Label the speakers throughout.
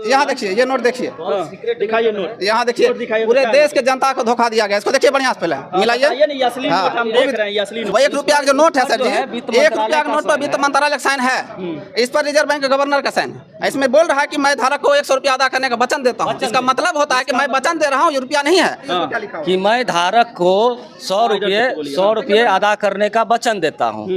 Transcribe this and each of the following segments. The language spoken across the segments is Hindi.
Speaker 1: यहाँ देखिए, ये नोट देखिए,
Speaker 2: दिखाइए नोट।
Speaker 1: यहाँ देखिए, पूरे देश के जनता को धोखा दिया गया। इसको देखिए बढ़िया से, पहले मिलाइए।
Speaker 2: असली नोट हम देख रहे हैं, असली नोट।
Speaker 1: 1 रुपया का जो नोट है सर जी, 1 रुपया का नोट पर वित्त मंत्रालय का साइन है, इस पर रिजर्व बैंक के गवर्नर का साइन है। इसमें बोल रहा है कि मैं धारक को 100 रुपया अदा करने का वचन देता हूँ। इसका मतलब होता है कि मैं वचन दे रहा हूँ, ये रुपया नहीं है,
Speaker 3: कि मैं धारक को 100 रुपये अदा करने का वचन देता हूँ।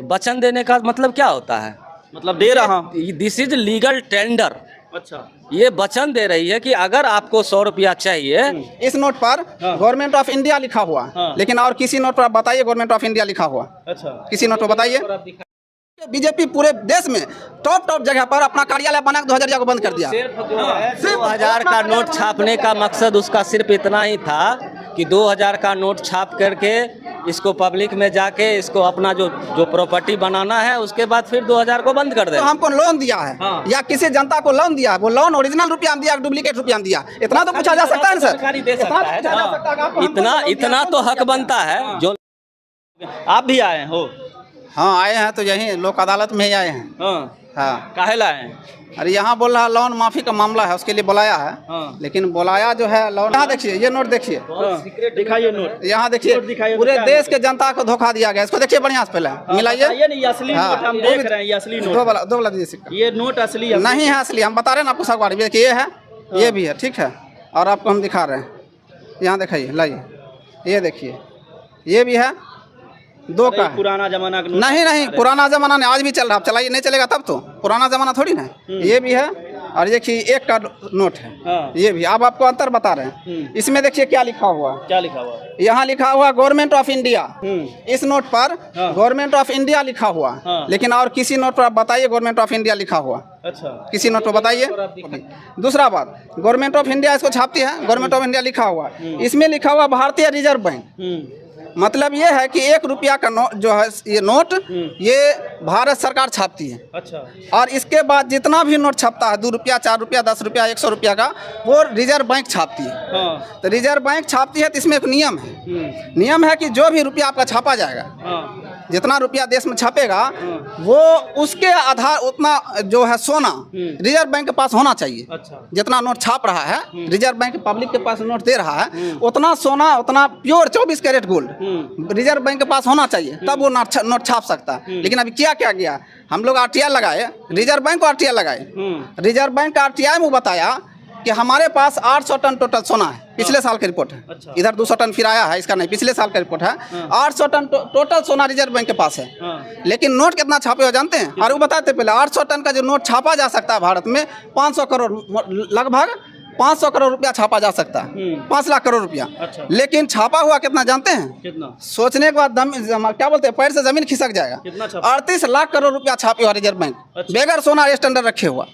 Speaker 3: वचन देने का मतलब क्या होता है?
Speaker 2: मतलब दे रहा हूँ,
Speaker 3: दिस इज लीगल टेंडर।
Speaker 2: अच्छा,
Speaker 3: ये वचन दे रही है कि अगर आपको 100 रुपया चाहिए,
Speaker 1: इस नोट पर गवर्नमेंट ऑफ इंडिया लिखा हुआ, लेकिन और किसी नोट पर आप बताइए गवर्नमेंट ऑफ इंडिया लिखा हुआ,
Speaker 2: अच्छा,
Speaker 1: किसी नोट पर बताइए। बीजेपी पूरे देश में टॉप जगह पर अपना कार्यालय बना 2000 को बंद कर दिया।
Speaker 3: 2000 का नोट छापने का मकसद उसका सिर्फ इतना ही था कि 2000 का नोट छाप करके इसको पब्लिक में जाके इसको अपना जो प्रॉपर्टी बनाना है, उसके बाद फिर 2000 को बंद कर दे।
Speaker 1: तो हमको लोन दिया है या किसी जनता को लोन दिया है, वो लोन ओरिजिनल रुपया दिया, डुप्लीकेट रुपया दिया, इतना तो पूछा जा सकता है सर।
Speaker 3: दे सकता है, इतना तो हक बनता है। जो
Speaker 2: आप भी आए हो?
Speaker 1: हाँ, आए हैं तो यही लोक अदालत में ही आए हैं। हाँ,
Speaker 2: काहे लाए हैं?
Speaker 1: अरे यहाँ बोल रहा लोन माफी का मामला है, उसके लिए बुलाया है। लेकिन बुलाया जो है लोन, यहाँ देखिए, ये नोट देखिए,
Speaker 2: दिखाइए नोट।
Speaker 1: यहाँ देखिए, पूरे देश के जनता को धोखा दिया गया। इसको देखिए बढ़िया से, पहले मिलाइए।
Speaker 2: असली नोट हम देख रहे हैं, ये असली नोट।
Speaker 1: दो वाला दीजिए सिक्का।
Speaker 2: ये नोट असली
Speaker 1: नहीं है, असली हम बता रहे हैं ना आपको। सगवाड़ी देखिए, ये है, ये भी है, ठीक है, और आपको हम दिखा रहे हैं। यहाँ दिखाइए, लाइए, ये देखिए, ये भी है, 2 का है।
Speaker 2: पुराना जमाना का नोट?
Speaker 1: नहीं, पुराना जमाना नहीं, आज भी चल रहा। आप चलाइए, नहीं चलेगा तब तो पुराना जमाना थोड़ी ना। ये भी है, और देखिए 1 का नोट है, ये भी। अब आपको अंतर बता रहे हैं। इसमें देखिए क्या लिखा हुआ है।
Speaker 2: क्या लिखा हुआ?
Speaker 1: यहाँ लिखा हुआ गवर्नमेंट ऑफ इंडिया। इस नोट पर गवर्नमेंट ऑफ इंडिया लिखा हुआ, लेकिन और किसी नोट पर आप बताइए गवर्नमेंट ऑफ इंडिया लिखा हुआ।
Speaker 2: अच्छा,
Speaker 1: किसी नोट पर बताइए। दूसरा बात, गवर्नमेंट ऑफ इंडिया इसको छापती है, गवर्नमेंट ऑफ इंडिया लिखा हुआ, इसमें लिखा हुआ भारतीय रिजर्व बैंक। मतलब ये है कि 1 रुपया का नोट जो है, ये नोट ये भारत सरकार छापती है।
Speaker 2: अच्छा,
Speaker 1: और इसके बाद जितना भी नोट छपता है, 2 रुपया, 4 रुपया, 10 रुपया, 100 रुपया का, वो रिजर्व बैंक छापती है। तो रिजर्व बैंक छापती है तो इसमें एक नियम है। नियम है कि जो भी रुपया आपका छापा जाएगा, जितना रुपया देश में छापेगा, वो उसके आधार उतना जो है सोना रिजर्व बैंक के पास होना चाहिए।
Speaker 2: अच्छा,
Speaker 1: जितना नोट छाप रहा है, रिजर्व बैंक पब्लिक के पास नोट दे रहा है, उतना सोना, उतना pure 24 carat gold reserve bank के पास होना चाहिए, तब वो नोट छाप सकता है। लेकिन अभी क्या गया, हम लोग RTI लगाए, रिजर्व बैंक को RTI लगाए। रिजर्व बैंक का RTI में बताया कि हमारे पास 800 टन टोटल सोना है, पिछले साल की रिपोर्ट है।
Speaker 2: अच्छा।
Speaker 1: इधर 200 टन फिर आया है, इसका नहीं, पिछले साल का रिपोर्ट है। 800 टन टोटल सोना रिजर्व बैंक के पास है। लेकिन नोट कितना छापे हो जानते हैं? और वो बताते पहले, 800 टन का जो नोट छापा जा सकता है भारत में, 500 करोड़, लगभग 500 करोड़ रुपया छापा जा सकता है, 5 लाख करोड़ रुपया।
Speaker 2: अच्छा।
Speaker 1: लेकिन छापा हुआ कितना जानते हैं?
Speaker 2: कितना?
Speaker 1: सोचने के बाद क्या बोलते हैं, पैर से जमीन खिसक जाएगा।
Speaker 2: कितना छापा?
Speaker 1: 38 लाख करोड़ रुपया छापे हुआ रिजर्व बैंक।
Speaker 2: अच्छा।
Speaker 1: बेगर सोना स्टैंडर्ड रखे हुआ,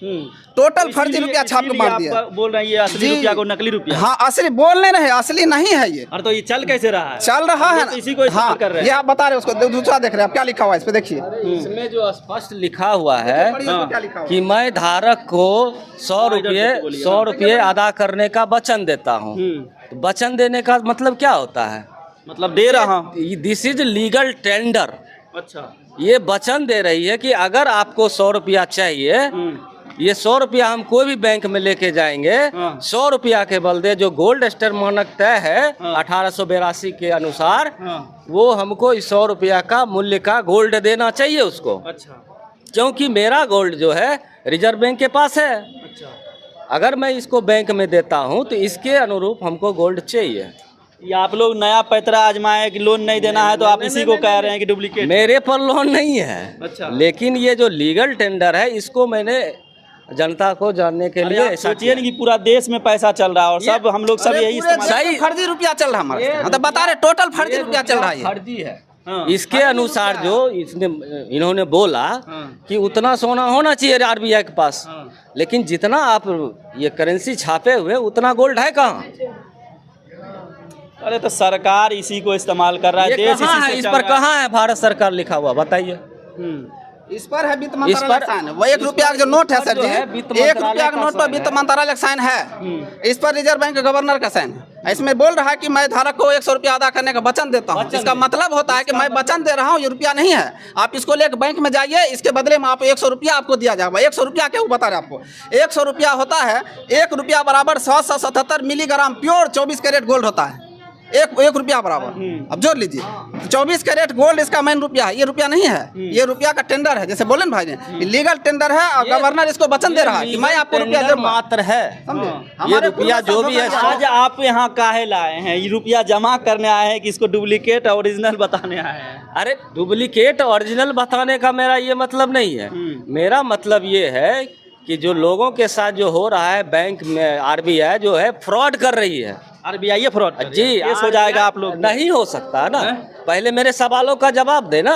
Speaker 1: टोटल फर्जी रुपया छाप के मार दिया।
Speaker 2: बोल रहे हैं ये असली रुपया को नकली रुपया?
Speaker 1: हाँ, असली बोलने रहे, असली नहीं है ये।
Speaker 2: और तो ये चल कैसे रहा है?
Speaker 1: चल रहा है,
Speaker 2: इसी को इस्तेमाल कर रहे हैं।
Speaker 1: ये आप बता रहे हैं, उसको दूसरा देख रहे हैं आप, क्या लिखा हुआ है इस पे देखिए।
Speaker 3: इसमें जो स्पष्ट लिखा हुआ है कि मैं धारक को 100 रुपये अदा करने का वचन देता हूँ। तो वचन देने का मतलब क्या होता है?
Speaker 2: मतलब दे रहा हूँ,
Speaker 3: दिस इज लीगल टेंडर।
Speaker 2: अच्छा,
Speaker 3: ये वचन दे रही है कि अगर आपको 100 रुपया चाहिए, ये 100 रुपया हम कोई भी बैंक में लेके जाएंगे, 100 रुपया के बदले जो गोल्ड स्टार मानक तय है 1882 के अनुसार, वो हमको इस 100 रुपया का मूल्य का गोल्ड देना चाहिए उसको।
Speaker 2: अच्छा,
Speaker 3: क्योंकि मेरा गोल्ड जो है रिजर्व बैंक के पास है।
Speaker 2: अच्छा,
Speaker 3: अगर मैं इसको बैंक में देता हूँ तो इसके अनुरूप हमको गोल्ड चाहिए।
Speaker 2: ये आप लोग नया पैतरा आजमाए कि लोन नहीं देना है, तो आप इसी को कह रहे हैं कि डुप्लीकेट?
Speaker 3: मेरे पर लोन नहीं है।
Speaker 2: अच्छा।
Speaker 3: लेकिन ये जो लीगल टेंडर है, इसको मैंने जनता को जानने के लिए
Speaker 2: सोचिए नहीं कि पूरा देश में पैसा चल रहा है और सब हम लोग सब यही
Speaker 1: सही फर्जी रुपया चल रहा है हमारे, मतलब बता रहे टोटल फर्जी रुपया चल रहा है,
Speaker 3: फर्जी है। इसके अनुसार जो इन्होंने बोला कि उतना सोना होना चाहिए RBI के पास, लेकिन जितना आप ये करेंसी छापे हुए उतना गोल्ड है कहाँ?
Speaker 2: अरे तो सरकार इसी को इस्तेमाल कर रहा है, देश इसी से
Speaker 3: इस पर कहाँ है भारत सरकार लिखा हुआ, बताइए।
Speaker 1: इस पर है वित्त मंत्रालय का साइन। वो 1 रुपया का जो नोट है सर जी, 1 रुपया का नोट पर वित्त मंत्रालय का साइन है, इस पर रिजर्व बैंक के गवर्नर का साइन है। इसमें बोल रहा है कि मैं धारक को 100 रुपया अदा करने का वचन देता हूँ। इसका मतलब होता है कि मैं वचन दे रहा हूँ, ये रुपया नहीं है। आप इसको लेकर बैंक में जाइए, इसके बदले में आप 100 रुपया आपको दिया जाएगा। 100 रुपया क्या बता रहे आपको, 100 रुपया होता है 1 रुपया बराबर 177 मिलीग्राम प्योर 24 कैरेट गोल्ड होता है। एक रुपया बराबर। अब जोड़ लीजिए, 24 कैरेट गोल्ड इसका मेन रुपया है, ये रुपया नहीं है, ये रुपया का टेंडर है। जैसे बोले ना भाई ने, लीगल टेंडर है और गवर्नर इसको वचन दे रहा है कि मैं आपको रुपया दे
Speaker 3: मात्र है। ये रुपया जो भी है,
Speaker 2: आज आप यहाँ काहे लाए हैं? ये रुपया जमा करने आए हैं कि इसको डुप्लीकेट ओरिजिनल बताने आए हैं?
Speaker 3: अरे डुप्लीकेट ओरिजिनल बताने का मेरा ये मतलब नहीं है। मेरा मतलब ये है कि जो लोगों के साथ जो हो रहा है, बैंक में आरबीआई जो है फ्रॉड कर रही है।
Speaker 2: आरबीआई ये फ्रॉड
Speaker 3: जी,
Speaker 2: केस हो जाएगा आप लोग?
Speaker 3: नहीं हो सकता ना। पहले मेरे सवालों का जवाब दे ना।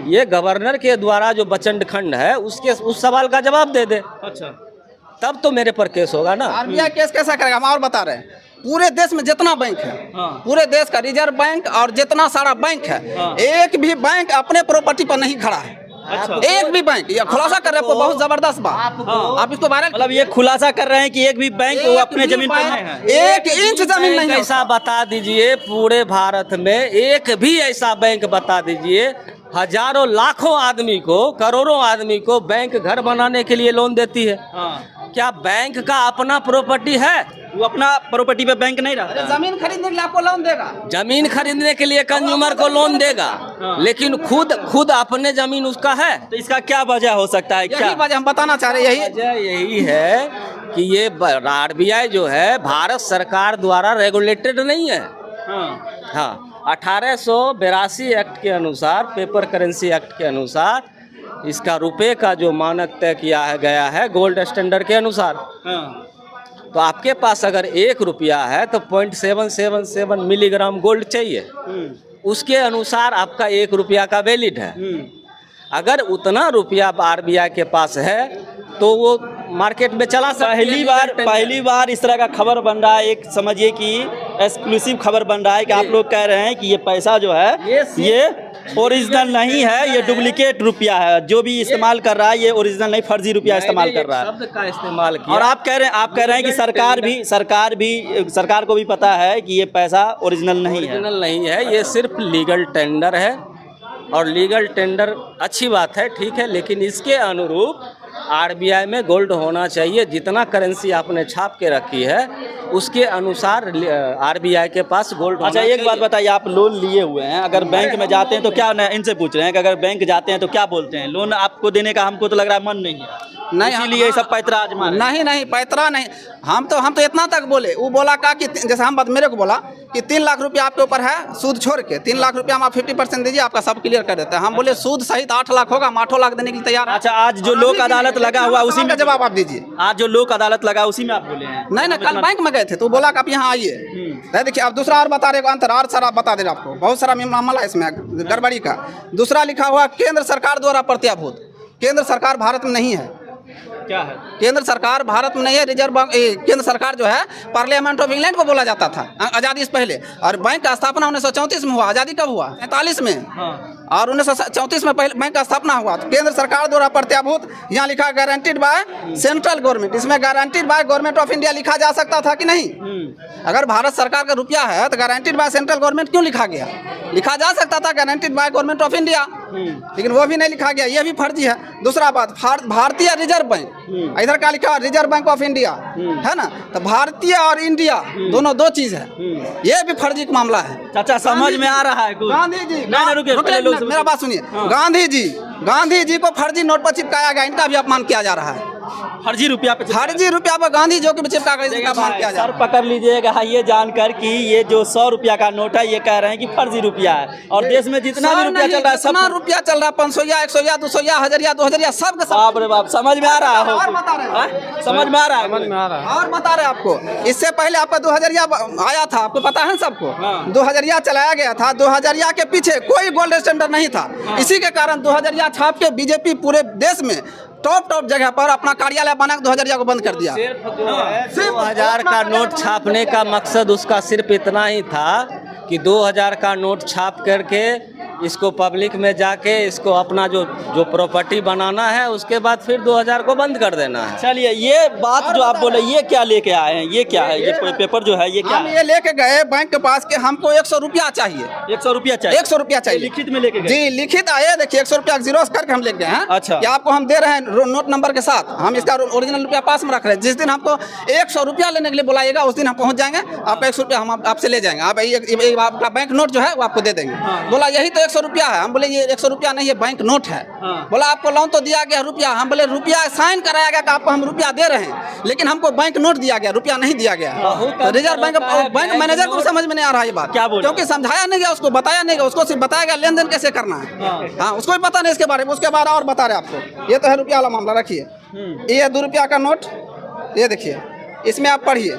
Speaker 3: ये गवर्नर के द्वारा जो बचत खंड है उसके उस सवाल का जवाब दे दे।
Speaker 2: अच्छा,
Speaker 3: तब तो मेरे पर केस होगा ना।
Speaker 1: आरबीआई केस कैसा करेगा? हम और बता रहे हैं, पूरे देश में जितना बैंक है, पूरे देश का रिजर्व बैंक और जितना सारा बैंक है, एक भी बैंक अपने प्रॉपर्टी पर नहीं खड़ा है।
Speaker 2: अच्छा।
Speaker 1: एक भी बैंक, ये खुलासा कर रहे हैं, बहुत जबरदस्त बात। आप इसको वायरल,
Speaker 2: मतलब ये खुलासा कर रहे हैं कि एक भी बैंक वो अपने जमीन पर नहीं है,
Speaker 1: 1 इंच जमीन नहीं है।
Speaker 3: ऐसा बता दीजिए पूरे भारत में, एक भी ऐसा बैंक बता दीजिए। हजारों लाखों आदमी को, करोड़ों आदमी को बैंक घर बनाने के लिए लोन देती है। क्या बैंक का अपना प्रॉपर्टी है?
Speaker 2: वो अपना प्रॉपर्टी पे बैंक नहीं रहा।
Speaker 1: जमीन खरीदने के लिए आपको लोन देगा,
Speaker 3: जमीन खरीदने के लिए कंज्यूमर को लोन देगा, लेकिन खुद अपने जमीन उसका है।
Speaker 2: तो इसका क्या वजह हो सकता है? क्या
Speaker 1: यही वजह हम बताना चाह रहे हैं।
Speaker 3: यही है कि ये आरबीआई जो है भारत सरकार द्वारा रेगुलेटेड नहीं है। हाँ, 1882 एक्ट के अनुसार, पेपर करेंसी एक्ट के अनुसार इसका रुपए का जो मानक तय किया गया है गोल्ड स्टैंडर्ड के अनुसार। तो आपके पास अगर 1 रुपया है तो 0.777 मिलीग्राम गोल्ड चाहिए। उसके अनुसार आपका 1 रुपया का वैलिड है। अगर उतना रुपया आरबीआई के पास है तो वो मार्केट में चला सकता है।
Speaker 2: पहली बार इस तरह का खबर बन रहा है। एक समझिए कि एक्सक्लूसिव खबर बन रहा है कि आप लोग कह रहे हैं कि ये पैसा जो है ये ओरिजिनल नहीं है, ये डुप्लीकेट रुपया है। जो भी इस्तेमाल कर रहा है ये ओरिजिनल नहीं, फर्जी रुपया इस्तेमाल कर रहा है।
Speaker 3: शब्द का इस्तेमाल किया।
Speaker 2: और आप कह रहे हैं कि सरकार को भी पता है कि ये पैसा ओरिजिनल नहीं है।
Speaker 3: ये सिर्फ लीगल टेंडर है। और लीगल टेंडर अच्छी बात है, ठीक है, लेकिन इसके अनुरूप आरबीआई में गोल्ड होना चाहिए। जितना करेंसी आपने छाप के रखी है उसके अनुसार आरबीआई के पास गोल्ड।
Speaker 2: अच्छा, एक बात बताइए, आप लोन लिए हुए हैं, अगर बैंक में जाते हैं तो क्या, इनसे पूछ रहे हैं कि अगर बैंक जाते हैं तो क्या बोलते हैं? लोन आपको देने का हमको तो लग रहा है मन नहीं है,
Speaker 1: नहीं,
Speaker 2: इसीलिए ये सब पैतरा आजमा।
Speaker 1: नहीं पैतरा नहीं। हम तो इतना तक बोले, वो बोला का कि जैसे हम मेरे को बोला कि 3 लाख रुपया आपके ऊपर है, सूद छोड़ के 3 लाख रुपया हम आप 50% दीजिए, आपका सब क्लियर कर देते हैं। हम बोले सूद सहित 8 लाख होगा, हम 8 लाख देने के लिए तैयार है।
Speaker 2: अच्छा, आज जो लोक अदालत लगा हुआ उसी में
Speaker 1: जवाब आप दीजिए।
Speaker 2: आज जो लोक अदालत लगा उसी में आप बोले हैं?
Speaker 1: नहीं, कल बैंक में गए थे तो बोला कि आप यहाँ आइए। देखिए, आप दूसरा और बता रहे अंतर और सारा बता दे रहे आपको, बहुत सारा मामला इसमें गड़बड़ी का। दूसरा लिखा हुआ केंद्र सरकार द्वारा प्रत्याभूत। केंद्र सरकार भारत में नहीं है।
Speaker 2: क्या है?
Speaker 1: केंद्र सरकार भारत में नहीं है। रिजर्व बैंक, केंद्र सरकार जो है पार्लियामेंट ऑफ इंग्लैंड को बोला जाता था आज़ादी से पहले। और बैंक का स्थापना 1934 में हुआ। आज़ादी कब हुआ? 45 में। और 1934 में पहले बैंक का स्थापना हुआ। तो केंद्र सरकार द्वारा प्रत्याभूत, यहाँ लिखा गारंटीड बाय सेंट्रल गवर्नमेंट। इसमें guaranteed by government of India लिखा जा सकता था कि नहीं? अगर भारत सरकार का रुपया है तो गारंटीड बाय सेंट्रल गवर्नमेंट क्यों लिखा गया? लिखा जा सकता था guaranteed by government of India, लेकिन वो भी नहीं लिखा गया। ये भी फर्जी है। दूसरा बात, भारतीय रिजर्व बैंक, इधर का लिखा रिजर्व बैंक ऑफ इंडिया है ना, तो भारतीय और इंडिया दोनों 2 चीज है। ये भी फर्जी का मामला है।
Speaker 2: चाचा, समझ में आ रहा है कुछ?
Speaker 1: गांधी जी,
Speaker 2: रुकिए,
Speaker 1: मेरा बात सुनिए। गांधी जी को फर्जी नोट पर चिपकाया गया, इनका भी अपमान किया जा रहा है।
Speaker 2: फर्जी रुपया पे
Speaker 1: गांधी जी को चिपका कर इसका अपमान किया जा रहा है।
Speaker 2: सर पकड़ लीजिएगा ये जानकर कि ये जो 100 रुपया का नोट है ये कह रहे हैं कि फर्जी रुपया है। और देश में जितना भी रुपया चल रहा है, सब
Speaker 1: रुपया चल रहा है, 500 100 200 1000 2000 सब का सब।
Speaker 2: बाप रे बाप, समझ में आ रहा है?
Speaker 1: और बता रहे हैं,
Speaker 2: समझ में आ रहा है?
Speaker 1: और बता रहे आपको, इससे पहले आपका 2000 आया था, आपको पता है सबको। 2000 चलाया गया था। 2000 के पीछे कोई गोल्ड स्टैंडर्ड नहीं था। इसी के कारण 2000 छाप के बीजेपी पूरे देश में टॉप जगह पर अपना कार्यालय बना के 2000 को बंद कर दिया।
Speaker 3: सिर्फ 2000 का नोट छापने का मकसद उसका सिर्फ इतना ही था कि 2000 का नोट छाप करके इसको पब्लिक में जाके इसको अपना जो प्रॉपर्टी बनाना है, उसके बाद फिर 2000 को बंद कर देना है।
Speaker 2: चलिए, ये बात जो आप बोले, ये क्या लेके आए हैं, ये क्या है, ये पेपर जो है ये क्या
Speaker 1: हम
Speaker 2: है?
Speaker 1: ये लेके गए बैंक के पास के हमको 100 रुपया चाहिए।
Speaker 2: 100 रुपया चाहिए?
Speaker 1: 100 रुपया चाहिए
Speaker 2: लिखित में लेके गए?
Speaker 1: जी, लिखित आए, देखिए 100 रुपया जीरोस करके हम लेके गए हैं।
Speaker 2: अच्छा।
Speaker 1: कि आपको हम दे रहे हैं नोट नंबर के साथ, हम इसका ओरिजिनल रुपया पास में रख रहे हैं। जिस दिन हमको 100 रुपया लेने के लिए बुलाइएगा, उस दिन हम पहुंच जाएंगे, आपका 100 रुपया हम आपसे ले जाएंगे। आप आपका बैंक नोट जो है वो आपको दे देंगे। बोला यही तो 100 रुपया है। हम बोले ये 100 रुपया नहीं, ये बैंक नोट है। बोला आपको लोन तो दिया गया रुपया। हम बोले रुपया साइन कराया गया कि आपको हम रुपया दे रहे हैं, लेकिन हमको बैंक नोट दिया गया, रुपया नहीं दिया गया। तो रिजर्व बैंक मैनेजर को समझ में नहीं आ रहा ये बात,
Speaker 2: क्या बोले?
Speaker 1: क्योंकि समझाया नहीं गया, उसको बताया नहीं गया, उसको सिर्फ बताया गया लेन देन कैसे करना है। हाँ, उसको भी पता नहीं इसके बारे में। उसके बाद और बता रहे आपको, ये तो है रुपया वाला मामला। रखिए, ये 2 रुपया का नोट, ये देखिए, इसमें आप पढ़िए,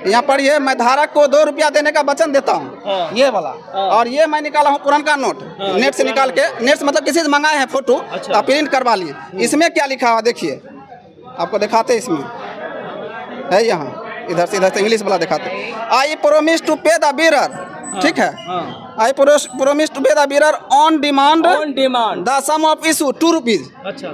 Speaker 1: यहाँ पढ़िए। मैं धारक को 2 रुपया देने का वचन देता हूँ, ये वाला। और ये मैं निकाला हूँ पुराना नोट, नेट से निकाल के, नेट से मतलब किसी से मंगाए हैं फोटो, आप प्रिंट करवा लिए। इसमें क्या लिखा हुआ देखिए, आपको दिखाते। इसमें है, यहाँ इधर से इंग्लिश वाला दिखाते। I promise to pay the bearer, ठीक है, I promise to pay the bearer on demand the sum of issue 2 rupees.
Speaker 2: अच्छा,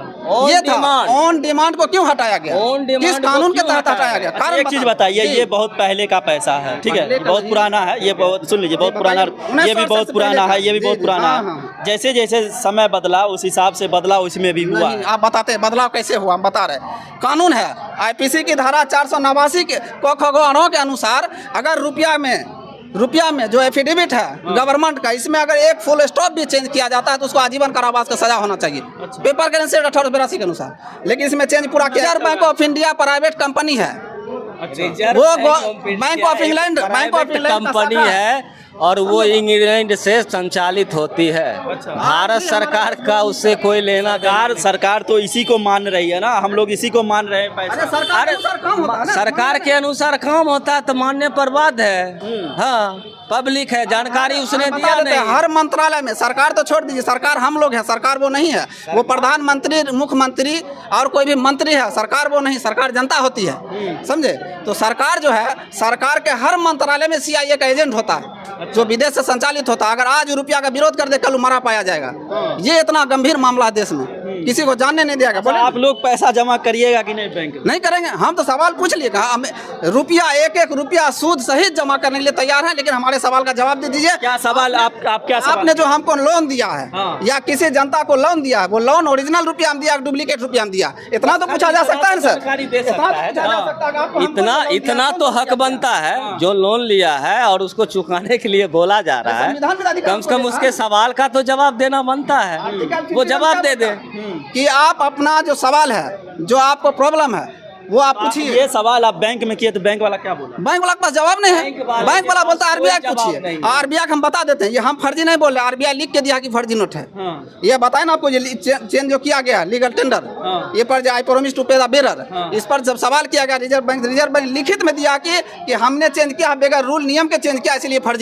Speaker 1: ये था। ऑन डिमांड को क्यों हटाया गया, किस कानून के तहत हटाया गया? कारण
Speaker 2: एक चीज बताइए, ये बहुत पहले का पैसा है, ठीक है, बहुत पुराना है, ये बहुत, सुन लीजिए, बहुत पुराना, ये भी बहुत पुराना है, ये भी बहुत पुराना है। जैसे जैसे समय बदला उस हिसाब से बदलाव इसमें भी हुआ है।
Speaker 1: आप बताते बदलाव कैसे हुआ, हम बता रहे। कानून है, आईपीसी की धारा 489 के के अनुसार, अगर रुपया में जो एफिडेविट है गवर्नमेंट का, इसमें अगर एक फुल स्टॉप भी चेंज किया जाता है तो उसको आजीवन कारावास का सजा होना चाहिए। पेपर करेंसी 1882 के अनुसार। लेकिन इसमें चेंज पूरा किया। Reserve bank of India private company है, वो बैंक ऑफ इंग्लैंड
Speaker 3: कंपनी है, और वो इंग्लैंड से संचालित होती है। भारत सरकार का उससे कोई लेना देना।
Speaker 2: सरकार तो इसी को मान रही है ना, हम लोग इसी को मान रहे हैं पैसा।
Speaker 3: सरकार के अनुसार काम होता है तो मानने पर बात है। हाँ, पब्लिक है, जानकारी उसने दिया नहीं।
Speaker 1: हर मंत्रालय में, सरकार तो छोड़ दीजिए, सरकार हम लोग हैं, सरकार वो नहीं है। वो प्रधानमंत्री, मुख्यमंत्री और कोई भी मंत्री है, सरकार वो नहीं, सरकार जनता होती है, समझे? तो सरकार जो है, सरकार के हर मंत्रालय में CIA का एजेंट होता है, जो विदेश से संचालित होता है। अगर आज रुपया का विरोध कर दे, कल मारा पाया जाएगा। ये इतना गंभीर मामला है देश में, किसी को जानने नहीं दिया गया।
Speaker 2: आप लोग पैसा जमा करिएगा कि नहीं बैंक में?
Speaker 1: नहीं करेंगे, हम तो सवाल पूछ लिए, कहा हमें रुपया एक रुपया सूद सहित जमा करने के लिए तैयार है, लेकिन हमारे सवाल का जवाब दे दीजिए।
Speaker 2: क्या सवाल? आप क्या सवाल?
Speaker 1: आपने जो हमको लोन दिया है, या किसी जनता को लोन दिया है, वो लोन ओरिजिनल रुपया हम दिया, डुप्लीकेट रुपया हम दिया, इतना तो पूछा जा सकता है सर।
Speaker 3: इतना तो हक बनता है, जो लोन लिया है और उसको चुकाने के लिए बोला जा रहा है, कम से कम उसके सवाल का तो जवाब देना बनता है। वो जवाब दे दे
Speaker 1: कि आप अपना जो सवाल है, जो आपको प्रॉब्लम है, वो आप पूछिए।
Speaker 2: ये सवाल आप बैंक में किए तो बैंक वाला क्या बोला?
Speaker 1: बैंक वाला के पास जवाब नहीं है। बैंक वाला बोलता है RBI पूछिए, RBI हम बता देते हैं। ये हम फर्जी नहीं बोल रहे, RBI लिख के दिया कि फर्जी नोट है। ये बताए ना आपको, ये चेंज जो किया गया लीगल टेंडर, ये पर आई promise to pay the bearer, इस पर जब सवाल किया गया, रिजर्व बैंक लिखित में दिया कि हमने चेंज किया, बगैर रूल नियम के चेंज किया, इसलिए फर्जी